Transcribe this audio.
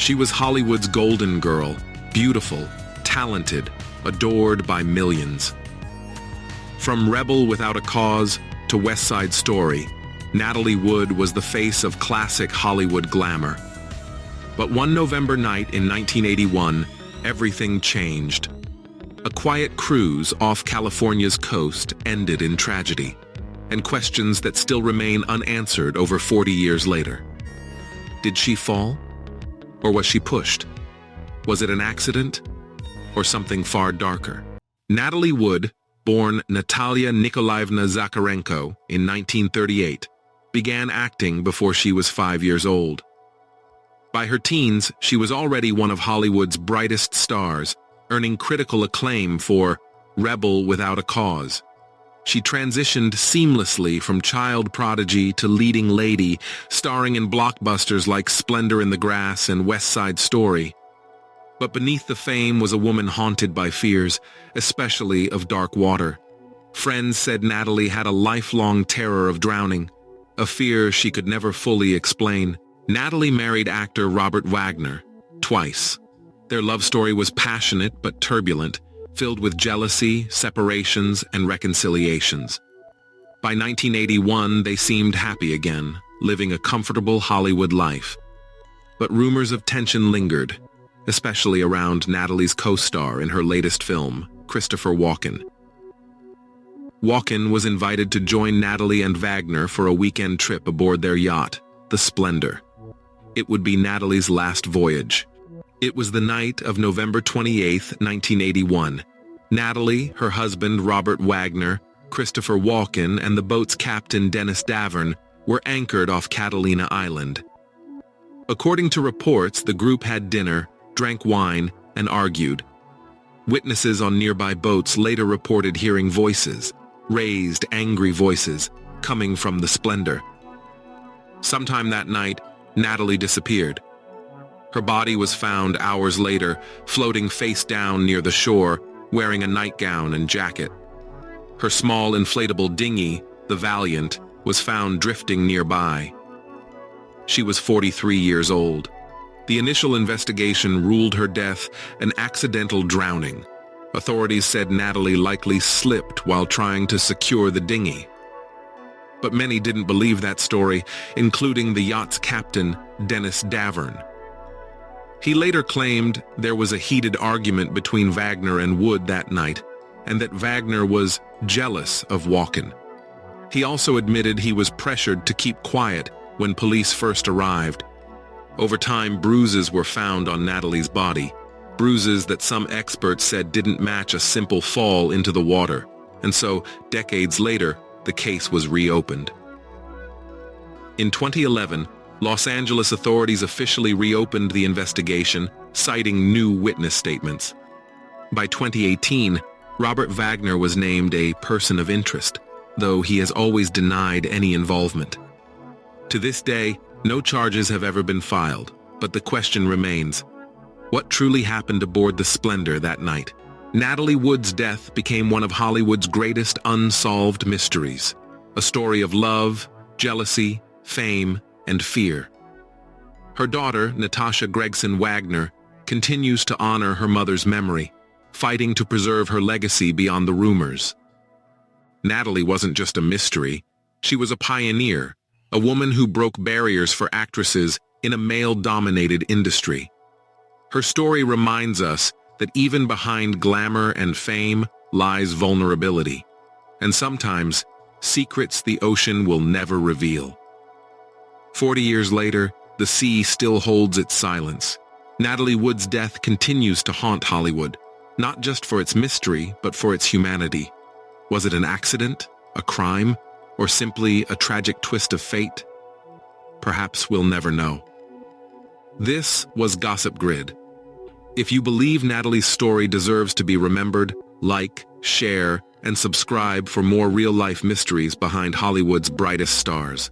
She was Hollywood's golden girl, beautiful, talented, adored by millions. From Rebel Without a Cause to West Side Story, Natalie Wood was the face of classic Hollywood glamour. But one November night in 1981, everything changed. A quiet cruise off California's coast ended in tragedy, and questions that still remain unanswered over 40 years later. Did she fall? Or was she pushed? Was it an accident? Or something far darker? Natalie Wood, born Natalia Nikolaevna Zakharenko in 1938, began acting before she was 5 years old. By her teens, she was already one of Hollywood's brightest stars, earning critical acclaim for Rebel Without a Cause. She transitioned seamlessly from child prodigy to leading lady, starring in blockbusters like Splendor in the Grass and West Side Story. But beneath the fame was a woman haunted by fears, especially of dark water. Friends said Natalie had a lifelong terror of drowning, a fear she could never fully explain. Natalie married actor Robert Wagner twice. Their love story was passionate but turbulent, filled with jealousy, separations, and reconciliations. By 1981, they seemed happy again, living a comfortable Hollywood life. But rumors of tension lingered, especially around Natalie's co-star in her latest film, Christopher Walken. Walken was invited to join Natalie and Wagner for a weekend trip aboard their yacht, the Splendor. It would be Natalie's last voyage. It was the night of November 28, 1981. Natalie, her husband Robert Wagner, Christopher Walken, and the boat's captain Dennis Davern were anchored off Catalina Island. According to reports, the group had dinner, drank wine, and argued. Witnesses on nearby boats later reported hearing voices, raised, angry voices, coming from the Splendor. Sometime that night, Natalie disappeared. Her body was found hours later, floating face down near the shore, wearing a nightgown and jacket. Her small inflatable dinghy, the Valiant, was found drifting nearby. She was 43 years old. The initial investigation ruled her death an accidental drowning. Authorities said Natalie likely slipped while trying to secure the dinghy. But many didn't believe that story, including the yacht's captain, Dennis Davern. He later claimed there was a heated argument between Wagner and Wood that night, and that Wagner was jealous of Walken. He also admitted he was pressured to keep quiet when police first arrived. Over time, bruises were found on Natalie's body, bruises that some experts said didn't match a simple fall into the water, and so, decades later, the case was reopened. In 2011, Los Angeles authorities officially reopened the investigation, citing new witness statements. By 2018, Robert Wagner was named a person of interest, though he has always denied any involvement. To this day, no charges have ever been filed, but the question remains: what truly happened aboard the Splendor that night? Natalie Wood's death became one of Hollywood's greatest unsolved mysteries, a story of love, jealousy, fame, and fear. Her daughter, Natasha Gregson Wagner, continues to honor her mother's memory, fighting to preserve her legacy beyond the rumors. Natalie wasn't just a mystery, she was a pioneer, a woman who broke barriers for actresses in a male-dominated industry. Her story reminds us that even behind glamour and fame lies vulnerability, and sometimes secrets the ocean will never reveal. 40 years later, the sea still holds its silence. Natalie Wood's death continues to haunt Hollywood, not just for its mystery, but for its humanity. Was it an accident, a crime, or simply a tragic twist of fate? Perhaps we'll never know. This was GossipGrid. If you believe Natalie's story deserves to be remembered, like, share, and subscribe for more real-life mysteries behind Hollywood's brightest stars.